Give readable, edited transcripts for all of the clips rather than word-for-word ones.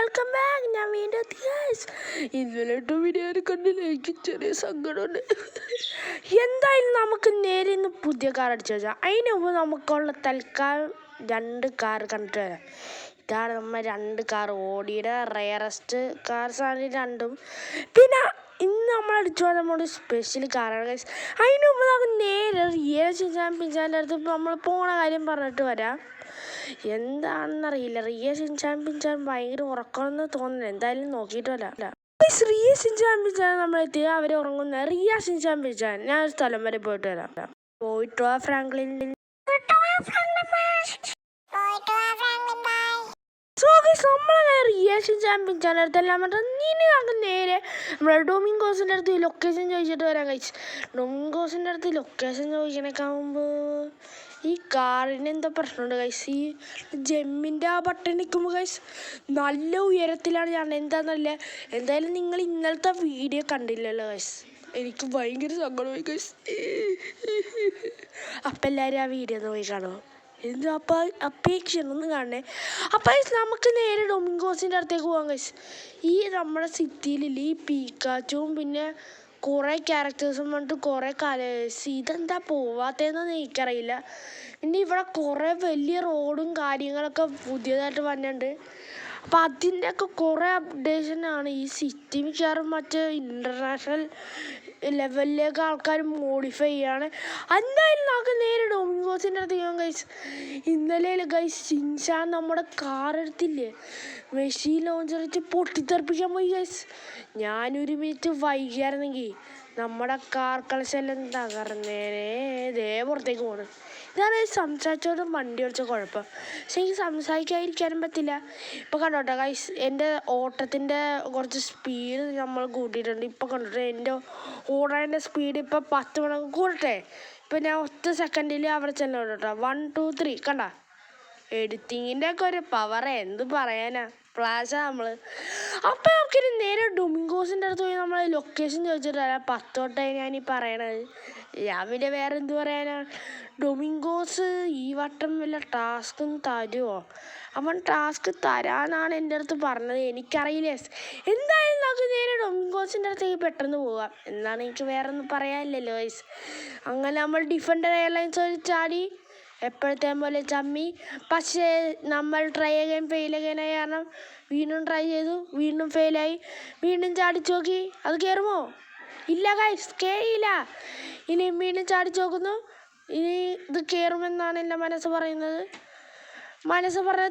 Welcome back. ഞാൻ വീണ്ടും ഇന്നലെ വീഡിയോ കണ്ടില്ല, എനിക്ക് ചെറിയ സങ്കടമുണ്ട്. എന്തായാലും നമുക്ക് നേരെ ഇന്ന് പുതിയ കാർ അടിച്ചു വെച്ചാൽ അതിന് മുമ്പ് നമുക്കുള്ള തൽക്കാലം 2 കാർ കണ്ടിട്ട് വരാം. ഇതാണ് നമ്മൾ 2 കാർ, ഓടിയുടെ റയറസ്റ്റ് കാർസാണ് രണ്ടും. പിന്നെ ഇന്ന് നമ്മൾ അടിച്ചു പോകാൻ നമ്മുടെ സ്പെഷ്യൽ കാറാണ് ഗൈസ്. അതിന് മുമ്പ് നമുക്ക് നേരെ റിയൽ ഷിൻചാൻ്റെ അടുത്ത് നമ്മൾ പോണ കാര്യം പറഞ്ഞിട്ട് വരാം. എന്താണെന്നറിയില്ല, റിയ ഷിൻചാൻ ഭയങ്കര ഉറക്കമെന്ന് തോന്നുന്നു. എന്തായാലും നോക്കിയിട്ട് വരാം. റിയ ഷിൻചാൻ നമ്മളെത്തി, അവർ ഉറങ്ങുന്ന റിയ ഷിൻചാൻ. ഞാൻ ഒരു സ്ഥലം വരെ പോയിട്ട് വരാം. പോയിട്ട് വാ ഫ്രാങ്ക്ലിൻ. നമ്മളെ റിയ ഷിൻചാൻ അടുത്തെല്ലാം നമുക്ക് നേരെ നമ്മുടെ ഡൊമിങ്കോസിൻ്റെ അടുത്ത് ലൊക്കേഷൻ ചോദിച്ചിട്ട് വരാം കഴിച്ച്. ഡൊമിങ്കോസിൻ്റെ അടുത്ത് ലൊക്കേഷൻ ചോദിക്കണേക്കാവുമ്പോൾ ഈ കാറിന് എന്താ പ്രശ്നമുണ്ട് ഗൈസ്. ഈ ജെമ്മിൻ്റെ ആ ബട്ടൺ നിൽക്കുമ്പോൾ ഗൈസ് നല്ല ഉയരത്തിലാണ് ഞാൻ. എന്താണെന്നല്ല, എന്തായാലും നിങ്ങൾ ഇന്നലത്തെ വീഡിയോ കണ്ടില്ലല്ലോ ഗൈസ്. എനിക്ക് ഭയങ്കര സങ്കടമായി ഗൈസ്. അപ്പം എല്ലാവരും ആ വീഡിയോ ഒന്ന് പോയി കാണുമോ? എന്ത് അപേക്ഷയൊന്നും കാണണേ. അപ്പം നമുക്ക് നേരെ ഡൊമിങ്കോസിൻ്റെ അടുത്തേക്ക് പോകാം ഗൈസ്. ഈ നമ്മുടെ സിറ്റിയിലില്ല ഈ പീക്കാച്ചും പിന്നെ കുറേ ക്യാരക്ടേഴ്സും പറഞ്ഞിട്ട് കുറേ ഇതെന്താ പോവാത്തതെന്ന് എനിക്കറിയില്ല. പിന്നെ ഇവിടെ കുറേ വലിയ റോഡും കാര്യങ്ങളൊക്കെ പുതിയതായിട്ട് വന്നിട്ടുണ്ട്. അപ്പം അതിൻ്റെയൊക്കെ കുറേ അപ്ഡേഷനാണ് ഈ സിറ്റി. മിക്കവാറും മറ്റേ ഇൻ്റർനാഷണൽ ലെവലിലേക്ക് ആൾക്കാർ മോഡിഫൈ ചെയ്യാണ്. എന്തായാലും നമുക്ക് നേരെ ഡൊമിങ്കോസിൻ്റെ അടുത്ത് ചെയ്യാൻ ഗൈസ്. ഇന്നലെ ഗൈസ് ഷിൻചാൻ നമ്മുടെ കാർ എടുത്തില്ലേ, മെഷീൻ ലോഞ്ചർ വെച്ച് പൊട്ടിത്തെറിപ്പിക്കാൻ പോയി ഗൈസ്. ഞാനൊരു മിനിറ്റ് വൈകിയായിരുന്നെങ്കിൽ നമ്മുടെ കാർ കളക്ഷെല്ലാം തകർന്നേനെ. ദേ പുറത്തേക്ക് പോകണം. ഇതാണ് സംസാരിച്ചോടും വണ്ടി ഓടിച്ച കുഴപ്പം. പക്ഷെ എനിക്ക് സംസാരിക്കാതിരിക്കാനും പറ്റില്ല. ഇപ്പോൾ കണ്ടോട്ടെ ഗൈസ്, എൻ്റെ ഓട്ടത്തിൻ്റെ കുറച്ച് സ്പീഡ് നമ്മൾ കൂട്ടിയിട്ടുണ്ട്. ഇപ്പോൾ കണ്ടോട്ടെ എൻ്റെ ഓടാൻ്റെ സ്പീഡ് ഇപ്പോൾ 10 മടങ്ങ് കൂടട്ടെ. ഇപ്പം ഞാൻ 1 സെക്കൻഡിൽ അവിടെ ചെല്ലണം കേട്ടോ. 1 2 3 കണ്ട. എഡിറ്റിങ്ങിൻ്റെ ഒക്കെ ഒരു പവർ എന്ത് പറയാനാ, ഫ്ലാഷാ നമ്മൾ. അപ്പം നമുക്കിനി നേരെ ഡൊമിങ്കോസിൻ്റെ അടുത്ത് പോയി നമ്മൾ ലൊക്കേഷൻ ചോദിച്ചിട്ട് വരാം. 10 തൊട്ടായി ഞാനീ പറയണത്. ഞാൻ പിന്നെ വേറെ എന്ത് പറയാനാ. ഡൊമിങ്കോസ് ഈ വട്ടം വല്ല ടാസ്കും തരുമോ? അവൻ ടാസ്ക് തരാനാണ് എൻ്റെ അടുത്ത് പറഞ്ഞത്. എനിക്കറിയില്ല. എന്തായാലും നമുക്ക് നേരെ ഡൊമിങ്കോസിൻ്റെ അടുത്തേക്ക് പെട്ടെന്ന് പോകാം. എന്നാണ് എനിക്ക് വേറെ ഒന്നും പറയാനില്ലല്ലോ വൈസ്. അങ്ങനെ നമ്മൾ ഡിഫൻഡർ എയർലൈൻസ് ഒരു ചാടി എപ്പോഴത്തെ പോലെ ചമ്മി. പക്ഷേ നമ്മൾ ട്രൈ അഗൈൻ ഫെയിൽ അഗൈനായി. കാരണം വീണ്ടും ട്രൈ ചെയ്തു, വീണ്ടും ഫെയിലായി. വീണ്ടും ചാടിച്ചു നോക്കി, അത് കയറുമോ? ഇല്ല ഗൈസ്, കയറിയില്ല. ഇനി വീണ്ടും ചാടിച്ചു നോക്കുന്നു. ഇനി ഇത് കയറുമെന്നാണ് എൻ്റെ മനസ്സ് പറയുന്നത്.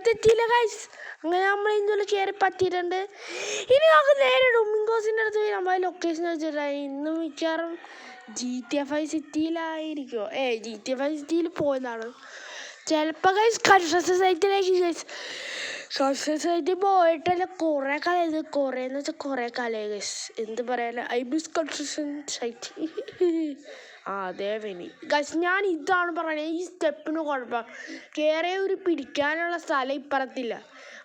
തെറ്റിയില്ല ഗൈസ്. അങ്ങനെ നമ്മൾ ഇന്നലെ കയറി പറ്റിയിട്ടുണ്ട്. ഇനി നമുക്ക് നേരെ ഡൊമിങ്കോസിൻ്റെ അടുത്ത് പോയി നമ്മൾ ലൊക്കേഷൻ വെച്ചിട്ടായി. ഇന്ന് മിക്കവാറും GTA 5 സിറ്റിയിലായിരിക്കുമോ? GTA 5 സിറ്റിയിൽ പോയതാണ് ചിലപ്പോൾ ഗൈസ്. കൺസ്ട്രക്ഷൻ സൈറ്റിലേക്ക് ഗൈസ്. കൺസ്ട്രക്ഷൻ സൈറ്റിൽ പോയിട്ടല്ല കുറേ കാലം. ഇത് കുറേന്ന് വെച്ചാൽ കുറേ കാലമായി ഗൈസ്. എന്ത് പറയാനാ, ഐ മിസ് കൺസ്ട്രക്ഷൻ സൈറ്റ്. അതെ വിനി ഗൈസ്, ഞാൻ ഇതാണ് പറയുന്നത്. ഈ സ്റ്റെപ്പിന് കുഴപ്പം, കയറിയ ഒരു പിടിക്കാനുള്ള സ്ഥലം ഇപ്പുറത്തില്ല.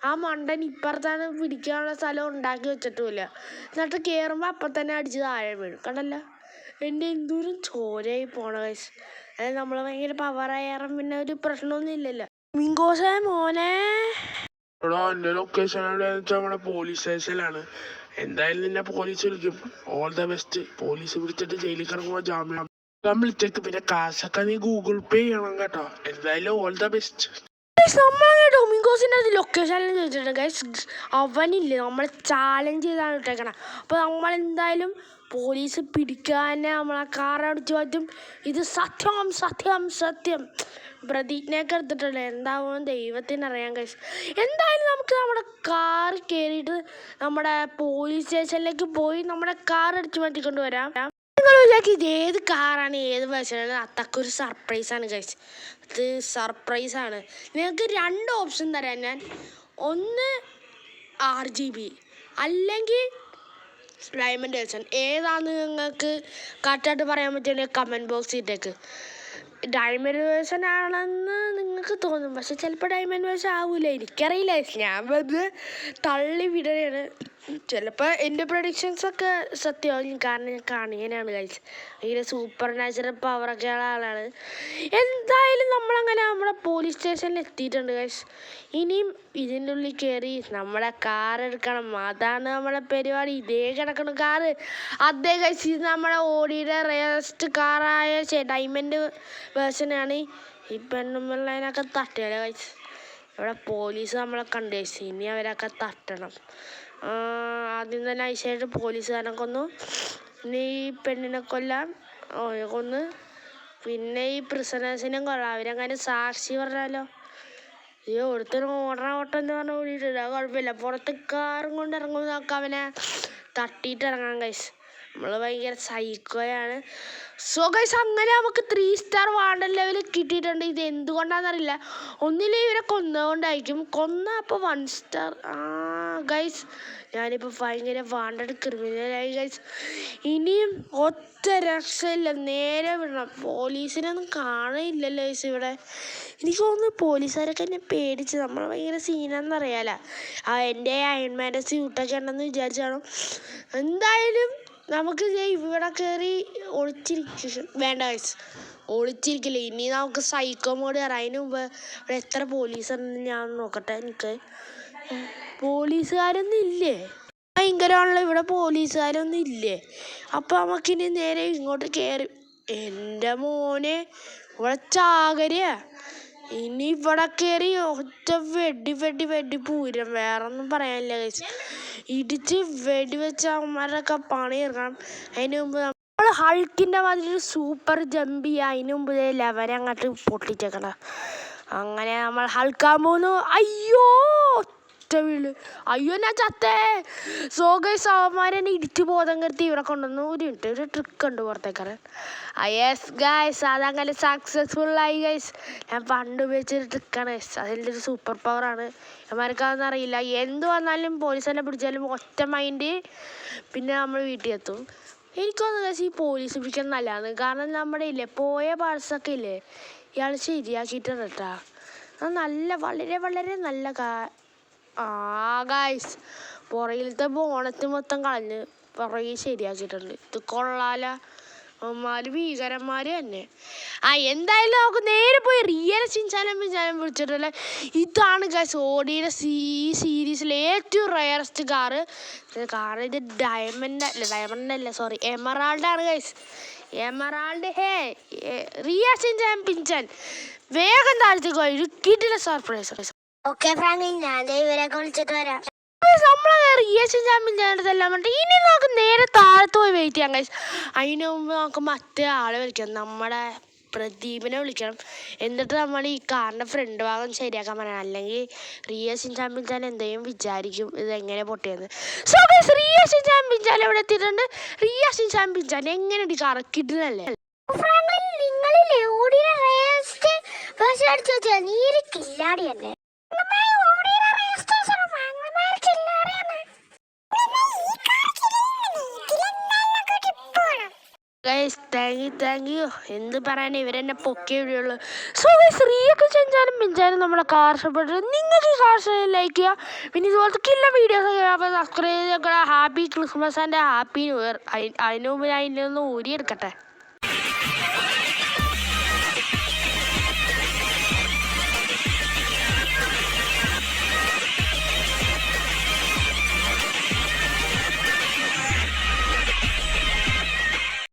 ആ മണ്ടൻ ഇപ്പുറത്താണ് പിടിക്കാനുള്ള സ്ഥലം ഉണ്ടാക്കി വെച്ചിട്ടുമില്ല. എന്നിട്ട് കയറുമ്പോൾ അപ്പം തന്നെ അടിച്ച് താഴെ വീഴും. കണ്ടല്ല, എൻ്റെ എന്തോരം ചോരയായി പോണ ഗൈസ്. അതായത് നമ്മൾ ഭയങ്കര പവറായാലും പിന്നെ ഒരു പ്രശ്നമൊന്നും ഇല്ലല്ലോ. മിങ്കോസേ മോനെ, എൻ്റെ ലൊക്കേഷൻ എവിടെയാണെന്ന് വെച്ചാൽ നമ്മുടെ പോലീസ് സ്റ്റേഷനിലാണ്. എന്തായാലും നിന്നെ പോലീസ് വിളിക്കും. All the best. പോലീസ് വിളിച്ചിട്ട് ജയിലിൽ കിടക്കുമ്പോൾ ജാമ്യം വിളിച്ചേക്ക്. പിന്നെ കാശൊക്കെ നീ ഗൂഗിൾ പേ ചെയ്യണം കേട്ടോ. എന്തായാലും ഓൾ ദ ബെസ്റ്റ്. നമ്മളെ ഡൊമിങ്കോസിൻ്റെ അടുത്ത് ലൊക്കേഷനിൽ ചോദിച്ചിട്ടുണ്ട് ഗൈസ്. അവനില്ലേ, നമ്മളെ ചാലഞ്ച് ചെയ്താണ് ഇട്ടേക്കണം. അപ്പോൾ നമ്മളെന്തായാലും പോലീസ് പിടിക്കാനെ നമ്മളെ കാർ അടിച്ചു മാറ്റും. ഇത് സത്യം സത്യം സത്യം പ്രതിജ്ഞയൊക്കെ എടുത്തിട്ടുണ്ട്. എന്താവും ദൈവത്തിനറിയാം ഗൈസ്. എന്തായാലും നമുക്ക് നമ്മുടെ കാർ കയറിയിട്ട് നമ്മുടെ പോലീസ് സ്റ്റേഷനിലേക്ക് പോയി നമ്മുടെ കാർ അടിച്ചു മാറ്റിക്കൊണ്ട് വരാം. നിങ്ങൾ വിചാരിക്കും ഇത് ഏത് കാറാണ്, ഏത് വേർഷനാണ്? അതൊക്കെ സർപ്രൈസാണ് ഗൈസ്. ഇത് സർപ്രൈസാണ്. നിങ്ങൾക്ക് 2 ഓപ്ഷൻ തരാം ഞാൻ. ഒന്ന് RGB അല്ലെങ്കിൽ ഡയമണ്ട് വേർഷൻ. ഏതാണെന്ന് നിങ്ങൾക്ക് കറക്റ്റായിട്ട് പറയാൻ പറ്റുമെങ്കിൽ കമൻറ്റ് ബോക്സിൽ ഇട്ടേക്ക്. ഡയമണ്ട് വേർഷൻ ആണെന്ന് നിങ്ങൾക്ക് തോന്നും, പക്ഷെ ചിലപ്പോൾ ഡയമണ്ട് വേർഷൻ ആവില്ല. എനിക്കറിയില്ല. ഞാൻ വെറുതെ തള്ളി വിടുകയാണ്. ചിലപ്പോൾ എൻ്റെ പ്രൊഡിക്ഷൻസൊക്കെ സത്യമാവും, കാരണം ഞാൻ കാണിയനാണ് ഗൈസ്. ഭയങ്കര സൂപ്പർ നാച്ചുറൽ പവറൊക്കെ ഉള്ള ആളാണ്. എന്തായാലും നമ്മളങ്ങനെ നമ്മുടെ പോലീസ് സ്റ്റേഷനിൽ എത്തിയിട്ടുണ്ട് ഗൈസ്. ഇനിയും ഇതിൻ്റെ ഉള്ളിൽ കയറി നമ്മുടെ കാർ എടുക്കണം. അതാണ് നമ്മുടെ പരിപാടി. ഇതേ കിടക്കണം കാറ്. അതേ ഗൈസ്, ഇത് നമ്മുടെ ഓടിയുടെ റേസ്റ്റ് കാറായ ഡയമണ്ട് വേർഷനാണ്. ഈ പെണ്ണുമ്പിള്ളേനൊക്കെ തട്ടിയാലോ ഗൈസ്. ഇവിടെ പോലീസ് നമ്മളെ കണ്ടു ഗൈസ്. ഇനി അവരൊക്കെ തട്ടണം. ആദ്യം തന്നെ ഐശായിട്ട് പോലീസുകാരനെ കൊന്നു. പിന്നെ ഈ പെണ്ണിനെ കൊല്ലാം കൊന്ന്. പിന്നെ ഈ പ്രിസണേഴ്സിനെ കൊല്ലാം. അവരങ്ങനെ സാക്ഷി പറഞ്ഞാലോ. ഈ ഒരുത്തരും ഓട്ടം എന്ന് പറഞ്ഞ് ഓടിയിട്ടില്ല. കുഴപ്പമില്ല. പുറത്ത് കാറും കൊണ്ട് ഇറങ്ങുമ്പോൾ നമുക്ക് അവനെ തട്ടിയിട്ട് ഇറങ്ങാം ഗൈസ്. നമ്മൾ ഭയങ്കര സൈക്കോയാണ്. സോ ഗൈസ്, അങ്ങനെ നമുക്ക് 3 സ്റ്റാർ വാണ്ടഡ് ലെവൽ കിട്ടിയിട്ടുണ്ട്. ഇത് എന്തുകൊണ്ടാണെന്നറിയില്ല. ഒന്നിലും ഇവരെ കൊന്നുകൊണ്ടായിരിക്കും. അപ്പോൾ 1 സ്റ്റാർ. ഗൈസ്, ഞാനിപ്പോൾ ഭയങ്കര വാണ്ടഡ് ക്രിമിനലായി ഗൈസ്. ഇനിയും ഒറ്റ രക്ഷയില്ല. നേരെ വിടണം. പോലീസിനൊന്നും കാണില്ലല്ലോ ഗൈസ് ഇവിടെ. എനിക്ക് തോന്നുന്നു പോലീസുകാരൊക്കെ എന്നെ പേടിച്ച്. നമ്മൾ ഭയങ്കര സീനാണെന്നറിയാലോ. എൻ്റെ അയൺമാൻ്റെ സ്യൂട്ടൊക്കെ ഉണ്ടെന്ന് വിചാരിച്ചാണ്. എന്തായാലും നമുക്ക് ഇവിടെ കയറി വേണ്ട ഗൈസ്, ഒളിച്ചിരിക്കില്ല. ഇനി നമുക്ക് സൈക്കോ മോഡ് കയറാം. അതിന് മുമ്പ് ഇവിടെ എത്ര പോലീസുണ്ടെന്ന് ഞാൻ നോക്കട്ടെ. എനിക്ക് പോലീസുകാരൊന്നും ഇല്ലേ? ഭയങ്കരമാണല്ലോ ഇവിടെ. പോലീസുകാരൊന്നും ഇല്ലേ? അപ്പം നമുക്കിനി നേരെ ഇങ്ങോട്ട് കയറി. എൻ്റെ മോനെ, ഇവിടെ ചാകരയാ. ഇനി ഇവിടെ കയറി ഒറ്റ വെടി പൂരം. വേറെ ഒന്നും പറയാനില്ല ഗൈസ്. ഇടിച്ച് വെടിവെച്ച അവന്മാരൊക്കെ പണി ഇറങ്ങണം. അതിന് മുമ്പ് നമ്മൾ ഹൾക്കിൻ്റെ മാതിരി സൂപ്പർ ജമ്പ് ചെയ്യുക. അതിന് മുമ്പ് ലെവൻ അങ്ങോട്ട് പൊട്ടിച്ചേക്കണം. അങ്ങനെ നമ്മൾ ഹൾക്കാൻ പോകുന്നു. അയ്യോ, ഒറ്റ വീട്. അയ്യോ, ഞാൻ ചത്തേ. സോ ഗൈസ്, അവന്മാരെന്നെ ഇടിച്ച് ബോധം കെടുത്തി ഇവിടെ കൊണ്ടുവന്നു. ഒരു ട്രിക്ക് ഉണ്ട് പുറത്തേക്കാരൻ. യെസ് ഗൈസ്, അതങ്ങനെ സക്സസ്ഫുള്ളായി ഗൈസ്. ഞാൻ പണ്ട് ഉപയോഗിച്ചൊരു ട്രിക്കാണ് ഗൈസ്. അതിൻ്റെ ഒരു സൂപ്പർ പവറാണ്. അവന്മാർക്കതൊന്നും അറിയില്ല. എന്ത് വന്നാലും പോലീസ് തന്നെ പിടിച്ചാലും ഒറ്റ മൈൻഡ്. പിന്നെ നമ്മൾ വീട്ടിൽ എത്തും. എനിക്കൊന്നും ഗൈസ് ഈ പോലീസ് പിടിക്കാൻ നല്ലതാണ്. കാരണം നമ്മുടെ ഇല്ലേ പോയ പാഴ്സൊക്കെ ഇല്ലേ ഇയാൾ ശരിയാക്കിയിട്ടുണ്ട് കേട്ടോ. അത് വളരെ നല്ല ഗൈസ്, പുറകിലത്തെ ബോണറ്റ് മൊത്തം കളഞ്ഞ് പുറകിൽ ശരിയാക്കിയിട്ടുണ്ട്. ഇത് കൊള്ളാല. ഭീകരന്മാർ തന്നെ. എന്തായാലും നമുക്ക് നേരെ പോയി റിയൽ ഷിൻചാനും വിളിച്ചിട്ടില്ല. ഇതാണ് ഗൈസ് ഓടിയുടെ സീരീസിലെ ഏറ്റവും റയറസ്റ്റ് കാറ്. ഇത് ഡയമണ്ട് അല്ല സോറി, എമറാൾഡാണ് ഗൈസ്. എമറാൾഡ്. റിയൽ ഷിൻചാൻ വേഗം താഴ്ത്തിക്കോ. കിട്ടില്ല സർപ്രൈസ്. ഓക്കെ ഫ്രാങ്കിൾ, ഞാൻ ഇവരെയൊക്കെ വിളിച്ചിട്ട് വരാം. ഇനി നമുക്ക് നേരെ താഴത്ത് പോയി വെയിറ്റ് ചെയ്യാം ഗൈസ്. അതിന് മുമ്പ് നമുക്ക് മറ്റേ ആളെ വിളിക്കണം. നമ്മുടെ പ്രദീപിനെ വിളിക്കണം. എന്നിട്ട് നമ്മൾ ഈ കാറിൻ്റെ ഫ്രണ്ട് ഭാഗം ശരിയാക്കാൻ പറയണം. അല്ലെങ്കിൽ റിയ ഷിൻചാൻ എന്തെങ്കിലും വിചാരിക്കും ഇതെങ്ങനെ പൊട്ടിയെന്ന്. സോ ഗൈസ്, റിയ ഷിൻചാൻ എവിടെ എത്തിയിട്ടുണ്ട്. റിയ ഷിൻചാൻ എങ്ങനെയുണ്ട് ഈ കറക്കിട്ടല്ലേ? ഫ്രാങ്കിൾ, നിങ്ങളില്ലേ ഓടിയുടെ റേസ്റ്റ് വേർഷൻ അടിച്ചു വെച്ചാൽ നീര് കില്ലാടി തന്നെ. Guys, thank you. എന്ത് പറയാൻ, ഇവരെന്നെ പൊക്കേ ഇവിടെയുള്ളൂ. സോ ഗൈസ്, റിയൊക്കെ ചെഞ്ചാനും നമ്മളെ കാർ ഇഷ്ടപ്പെട്ടു. നിങ്ങൾക്ക് ഈ കാർ ലൈക്ക് ചെയ്യുക. പിന്നെ ഇതുപോലത്തെ കില്ല വീഡിയോസ് അപ്പോൾ സബ്സ്ക്രൈബ് ചെയ്ത് happy Christmas and happy new year. അതിന് മുമ്പ് ഞാൻ ഇതിനൊന്ന് ഊരിയെടുക്കട്ടെ.